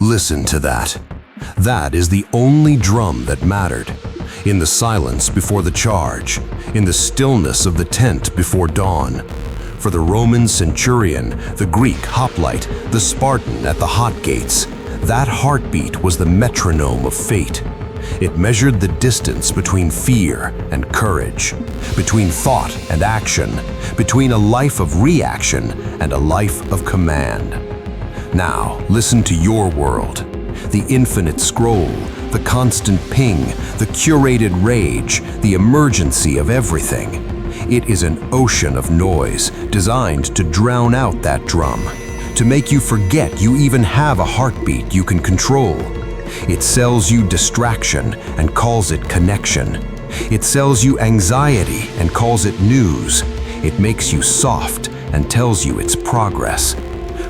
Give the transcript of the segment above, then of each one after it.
Listen to that. That is the only drum that mattered. In the silence before the charge, in the stillness of the tent before dawn. For the Roman centurion, the Greek hoplite, the Spartan at the hot gates, that heartbeat was the metronome of fate. It measured the distance between fear and courage, between thought and action, between a life of reaction and a life of command. Now, listen to your world. The infinite scroll, the constant ping, the curated rage, the emergency of everything. It is an ocean of noise designed to drown out that drum, to make you forget you even have a heartbeat you can control. It sells you distraction and calls it connection. It sells you anxiety and calls it news. It makes you soft and tells you it's progress.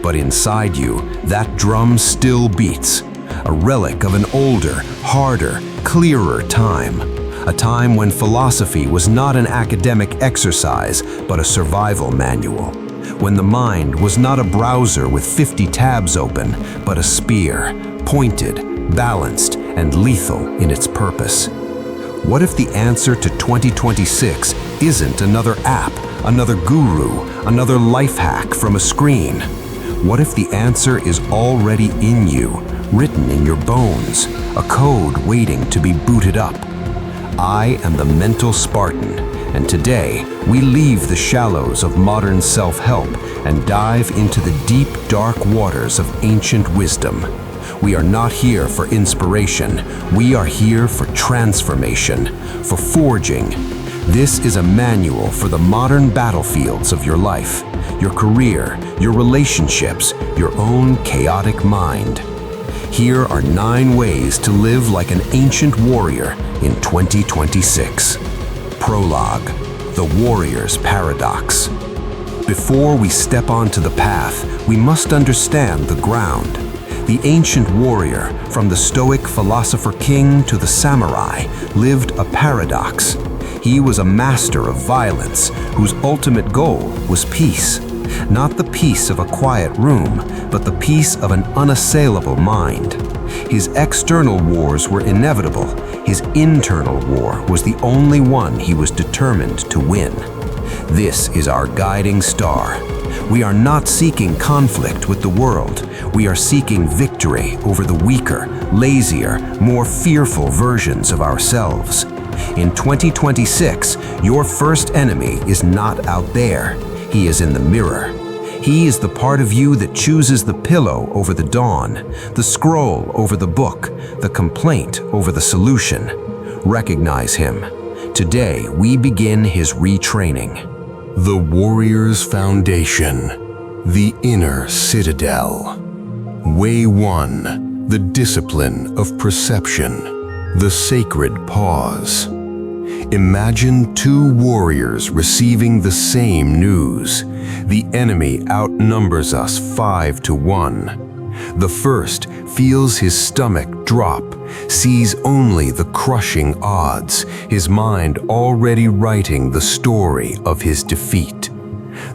But inside you, that drum still beats, a relic of an older, harder, clearer time. A time when philosophy was not an academic exercise, but a survival manual. When the mind was not a browser with 50 tabs open, but a spear, pointed, balanced, and lethal in its purpose. What if the answer to 2026 isn't another app, another guru, another life hack from a screen? What if the answer is already in you, written in your bones, a code waiting to be booted up? I am the mental Spartan, and today we leave the shallows of modern self-help and dive into the deep, dark waters of ancient wisdom. We are not here for inspiration, we are here for transformation, for forging. This is a manual for the modern battlefields of your life, your career, your relationships, your own chaotic mind. Here are 9 ways to live like an ancient warrior in 2026. Prologue: The Warrior's Paradox. Before we step onto the path, we must understand the ground. The ancient warrior, from the Stoic philosopher king to the samurai, lived a paradox. He was a master of violence, whose ultimate goal was peace. Not the peace of a quiet room, but the peace of an unassailable mind. His external wars were inevitable. His internal war was the only one he was determined to win. This is our guiding star. We are not seeking conflict with the world. We are seeking victory over the weaker, lazier, more fearful versions of ourselves. In 2026, your first enemy is not out there. He is in the mirror. He is the part of you that chooses the pillow over the dawn, the scroll over the book, the complaint over the solution. Recognize him. Today, we begin his retraining. The Warrior's Foundation, the Inner Citadel. Way 1, the Discipline of Perception, the Sacred Pause. Imagine 2 warriors receiving the same news. The enemy outnumbers us 5 to 1. The first feels his stomach drop, sees only the crushing odds, his mind already writing the story of his defeat.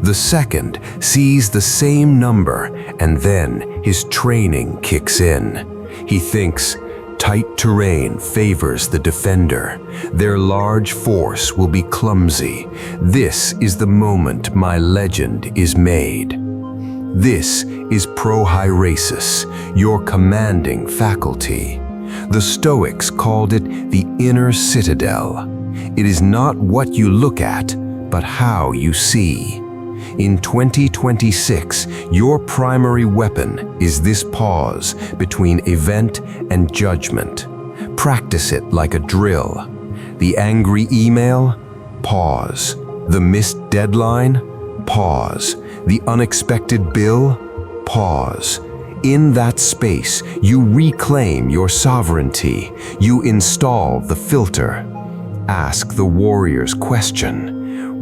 The second sees the same number, and then his training kicks in. He thinks, tight terrain favors the defender. Their large force will be clumsy. This is the moment my legend is made. This is prohairesis, your commanding faculty. The Stoics called it the inner citadel. It is not what you look at, but how you see. In 2026, your primary weapon is this pause between event and judgment. Practice it like a drill. The angry email? Pause. The missed deadline? Pause. The unexpected bill? Pause. In that space, you reclaim your sovereignty. You install the filter. Ask the warrior's question.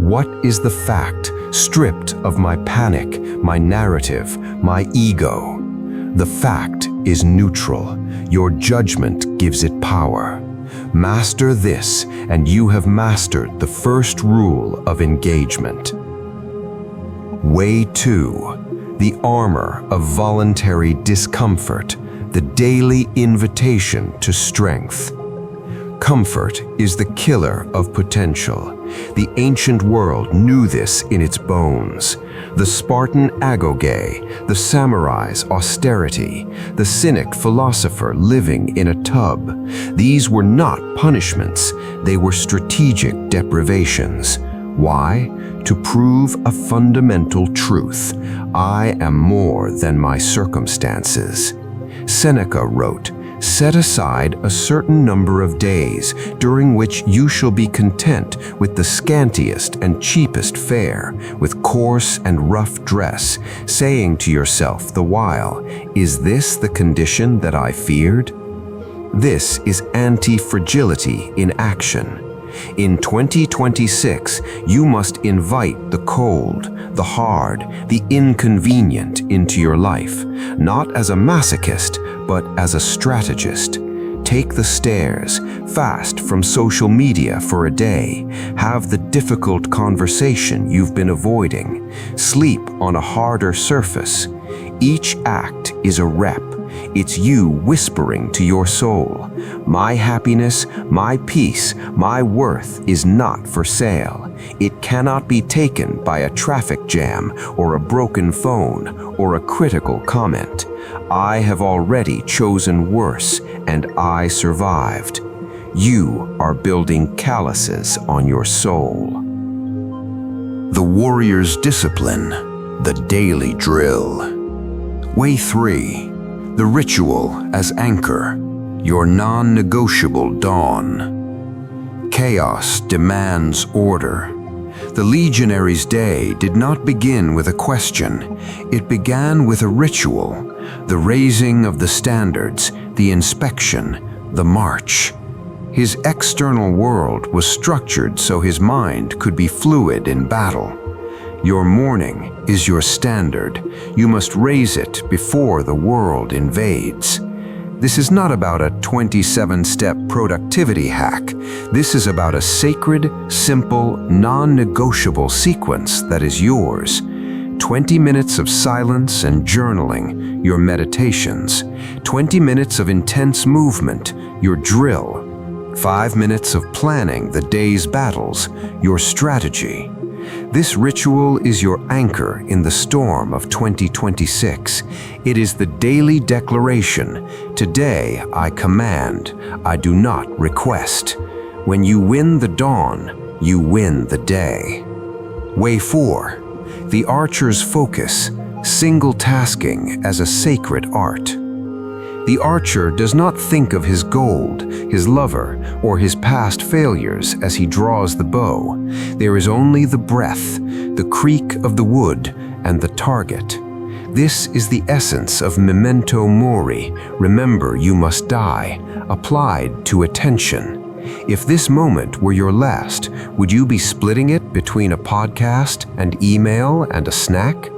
What is the fact stripped of my panic, my narrative, my ego? The fact is neutral. Your judgment gives it power. Master this, and you have mastered the first rule of engagement. Way 2, the armor of voluntary discomfort, the daily invitation to strength. Comfort is the killer of potential. The ancient world knew this in its bones. The Spartan agoge, the samurai's austerity, the cynic philosopher living in a tub. These were not punishments, they were strategic deprivations. Why? To prove a fundamental truth. I am more than my circumstances. Seneca wrote, "Set aside a certain number of days during which you shall be content with the scantiest and cheapest fare, with coarse and rough dress, saying to yourself the while, 'Is this the condition that I feared?'" This is anti-fragility in action. In 2026, you must invite the cold, the hard, the inconvenient into your life, not as a masochist, but as a strategist. Take the stairs, fast from social media for a day, have the difficult conversation you've been avoiding, sleep on a harder surface. Each act is a rep. It's you whispering to your soul, "My happiness, my peace, my worth is not for sale. It cannot be taken by a traffic jam or a broken phone or a critical comment. I have already chosen worse, and I survived." You are building calluses on your soul. The warrior's discipline, the daily drill. Way 3. The ritual as anchor, your non-negotiable dawn. Chaos demands order. The legionary's day did not begin with a question. It began with a ritual, the raising of the standards, the inspection, the march. His external world was structured so his mind could be fluid in battle. Your morning is your standard. You must raise it before the world invades. This is not about a 27-step productivity hack. This is about a sacred, simple, non-negotiable sequence that is yours. 20 minutes of silence and journaling, your meditations. 20 minutes of intense movement, your drill. 5 minutes of planning the day's battles, your strategy. This ritual is your anchor in the storm of 2026. It is the daily declaration, "Today I command, I do not request." When you win the dawn, you win the day. Way 4. The archer's focus, single tasking as a sacred art. The archer does not think of his gold, his lover, or his past failures as he draws the bow. There is only the breath, the creak of the wood, and the target. This is the essence of memento mori, remember you must die, applied to attention. If this moment were your last, would you be splitting it between a podcast, and email, and a snack?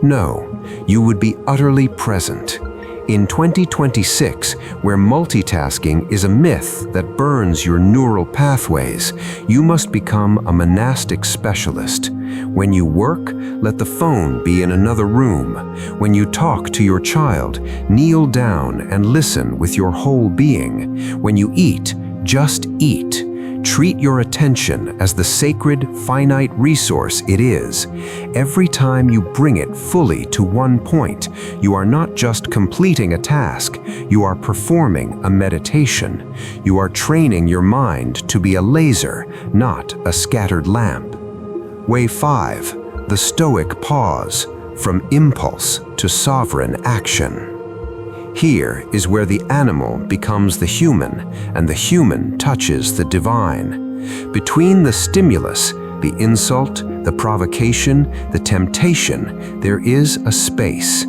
No, you would be utterly present. In 2026, where multitasking is a myth that burns your neural pathways, you must become a monastic specialist. When you work, let the phone be in another room. When you talk to your child, kneel down and listen with your whole being. When you eat, just eat. Treat your attention as the sacred, finite resource it is. Every time you bring it fully to one point, you are not just completing a task, you are performing a meditation. You are training your mind to be a laser, not a scattered lamp. Way 5. The Stoic pause, from impulse to sovereign action. Here is where the animal becomes the human, and the human touches the divine. Between the stimulus, the insult, the provocation, the temptation, there is a space.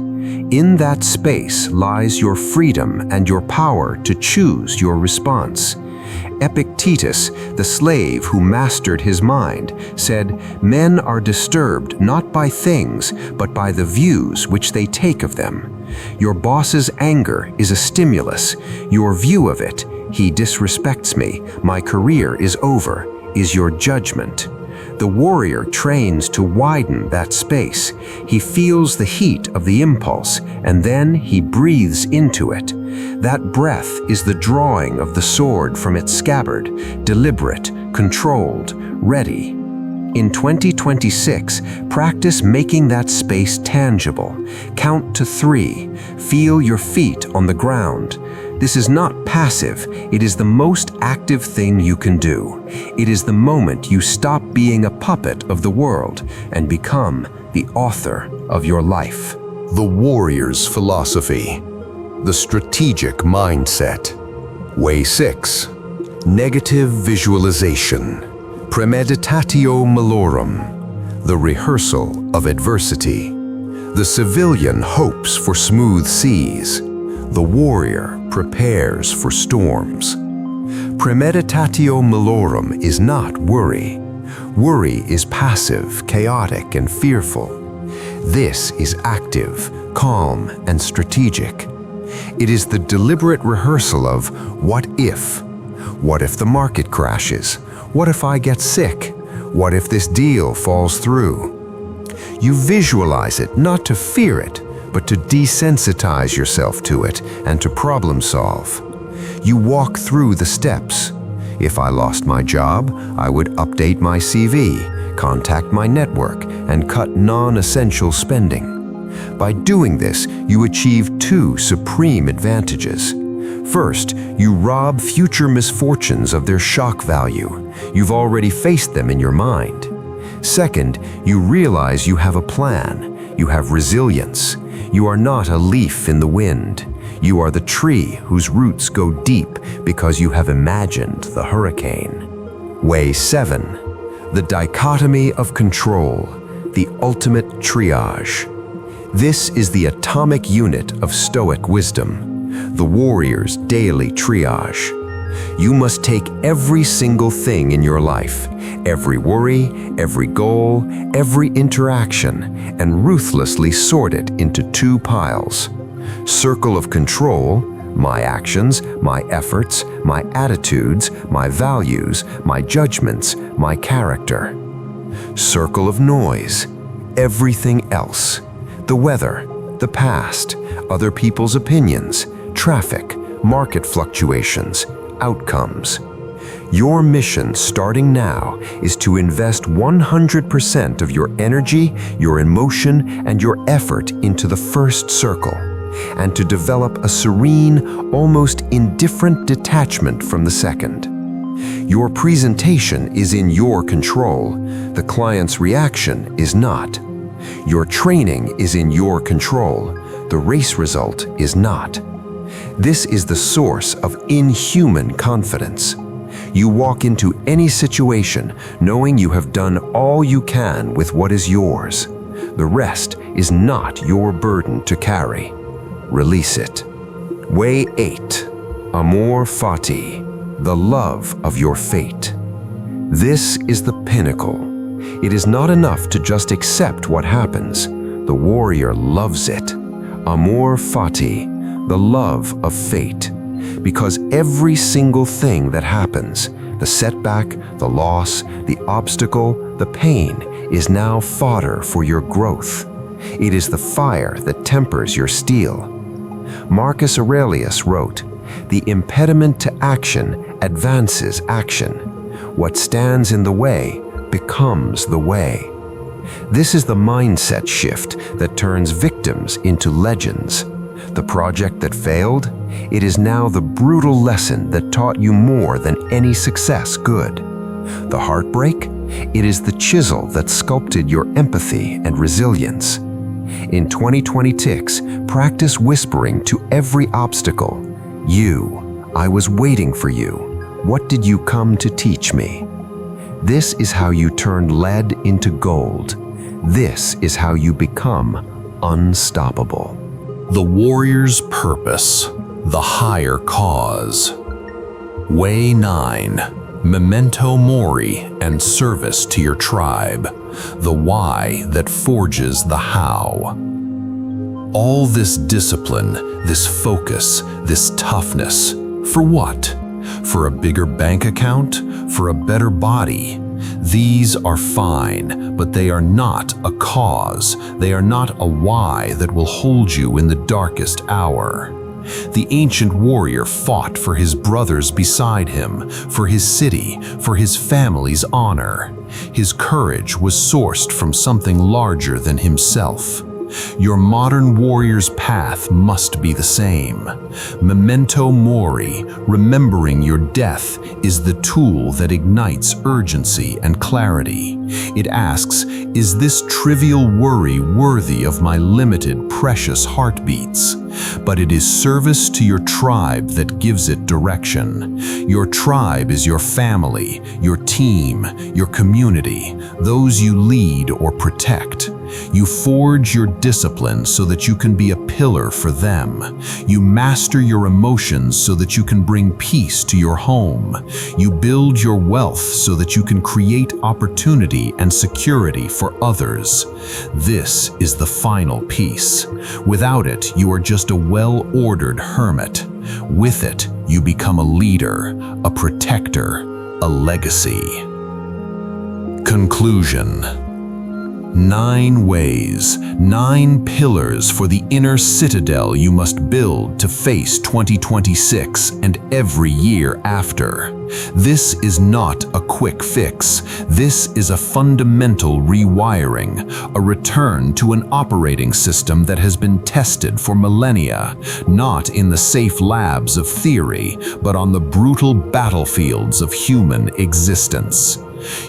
In that space lies your freedom and your power to choose your response. Epictetus, the slave who mastered his mind, said, "Men are disturbed not by things, but by the views which they take of them." Your boss's anger is a stimulus. Your view of it, "He disrespects me, my career is over," is your judgment. The warrior trains to widen that space. He feels the heat of the impulse, and then he breathes into it. That breath is the drawing of the sword from its scabbard, deliberate, controlled, ready. In 2026, practice making that space tangible. Count to 3. Feel your feet on the ground. This is not passive. It is the most active thing you can do. It is the moment you stop being a puppet of the world and become the author of your life. The warrior's philosophy. The strategic mindset. Way 6. Negative visualization. Premeditatio malorum. The rehearsal of adversity. The civilian hopes for smooth seas. The warrior prepares for storms. Premeditatio malorum is not worry. Worry is passive, chaotic, and fearful. This is active, calm, and strategic. It is the deliberate rehearsal of what if. What if the market crashes? What if I get sick? What if this deal falls through? You visualize it not to fear it, but to desensitize yourself to it and to problem solve. You walk through the steps. If I lost my job, I would update my CV, contact my network, and cut non-essential spending. By doing this, you achieve 2 supreme advantages. First, you rob future misfortunes of their shock value. You've already faced them in your mind. Second, you realize you have a plan. You have resilience. You are not a leaf in the wind. You are the tree whose roots go deep because you have imagined the hurricane. Way 7. The dichotomy of control, the ultimate triage. This is the atomic unit of Stoic wisdom. The warrior's daily triage. You must take every single thing in your life, every worry, every goal, every interaction, and ruthlessly sort it into 2 piles. Circle of control, my actions, my efforts, my attitudes, my values, my judgments, my character. Circle of noise, everything else. The weather, the past, other people's opinions, traffic, market fluctuations, outcomes. Your mission starting now is to invest 100% of your energy, your emotion, and your effort into the first circle, and to develop a serene, almost indifferent detachment from the second. Your presentation is in your control. The client's reaction is not. Your training is in your control. The race result is not. This is the source of inhuman confidence. You walk into any situation knowing you have done all you can with what is yours. The rest is not your burden to carry. Release it. Way 8. Amor fati, the love of your fate. This is the pinnacle. It is not enough to just accept what happens. The warrior loves it. Amor fati, the love of fate. Because every single thing that happens, the setback, the loss, the obstacle, the pain, is now fodder for your growth. It is the fire that tempers your steel. Marcus Aurelius wrote, "The impediment to action advances action. What stands in the way becomes the way." This is the mindset shift that turns victims into legends. The project that failed, it is now the brutal lesson that taught you more than any success could. The heartbreak, it is the chisel that sculpted your empathy and resilience. In 2026, practice whispering to every obstacle, "You, I was waiting for you. What did you come to teach me?" This is how you turn lead into gold. This is how you become unstoppable. The warrior's purpose, the higher cause. Way 9. Memento mori and service to your tribe, the why that forges the how. All this discipline, this focus, this toughness, for what? For a bigger bank account? For a better body? These are fine, but they are not a cause. They are not a why that will hold you in the darkest hour. The ancient warrior fought for his brothers beside him, for his city, for his family's honor. His courage was sourced from something larger than himself. Your modern warrior's path must be the same. Memento mori, remembering your death, is the tool that ignites urgency and clarity. It asks, is this trivial worry worthy of my limited, precious heartbeats? But it is service to your tribe that gives it direction. Your tribe is your family, your team, your community, those you lead or protect. You forge your discipline so that you can be a pillar for them. You master your emotions so that you can bring peace to your home. You build your wealth so that you can create opportunity and security for others. This is the final piece. Without it, you are just a well-ordered hermit. With it, you become a leader, a protector, a legacy. Conclusion. 9 ways, 9 pillars for the inner citadel you must build to face 2026 and every year after. This is not a quick fix. This is a fundamental rewiring, a return to an operating system that has been tested for millennia, not in the safe labs of theory, but on the brutal battlefields of human existence.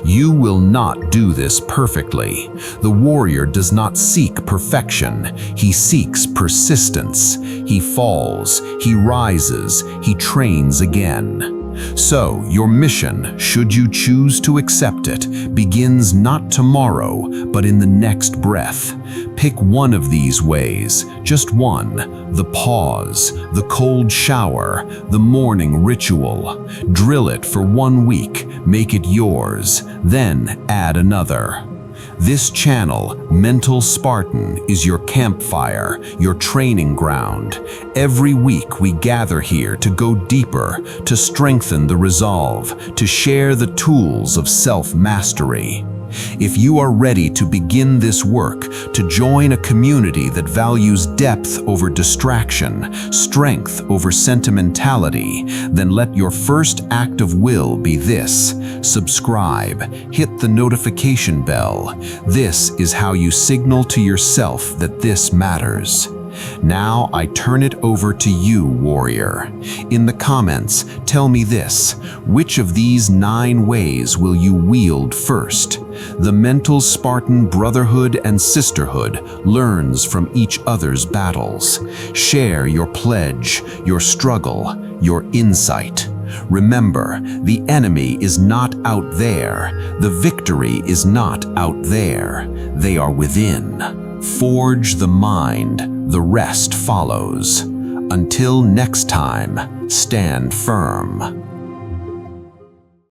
You will not do this perfectly. The warrior does not seek perfection. He seeks persistence. He falls, he rises, he trains again. So, your mission, should you choose to accept it, begins not tomorrow, but in the next breath. Pick one of these ways, just one. The pause, the cold shower, the morning ritual. Drill it for 1 week, make it yours, then add another. This channel, Mental Spartan, is your campfire, your training ground. Every week we gather here to go deeper, to strengthen the resolve, to share the tools of self-mastery. If you are ready to begin this work, to join a community that values depth over distraction, strength over sentimentality, then let your first act of will be this: subscribe, hit the notification bell. This is how you signal to yourself that this matters. Now I turn it over to you, warrior. In the comments, tell me this: which of these 9 ways will you wield first? The Mental Spartan brotherhood and sisterhood learns from each other's battles. Share your pledge, your struggle, your insight. Remember, the enemy is not out there. The victory is not out there. They are within. Forge the mind, the rest follows. Until next time, stand firm.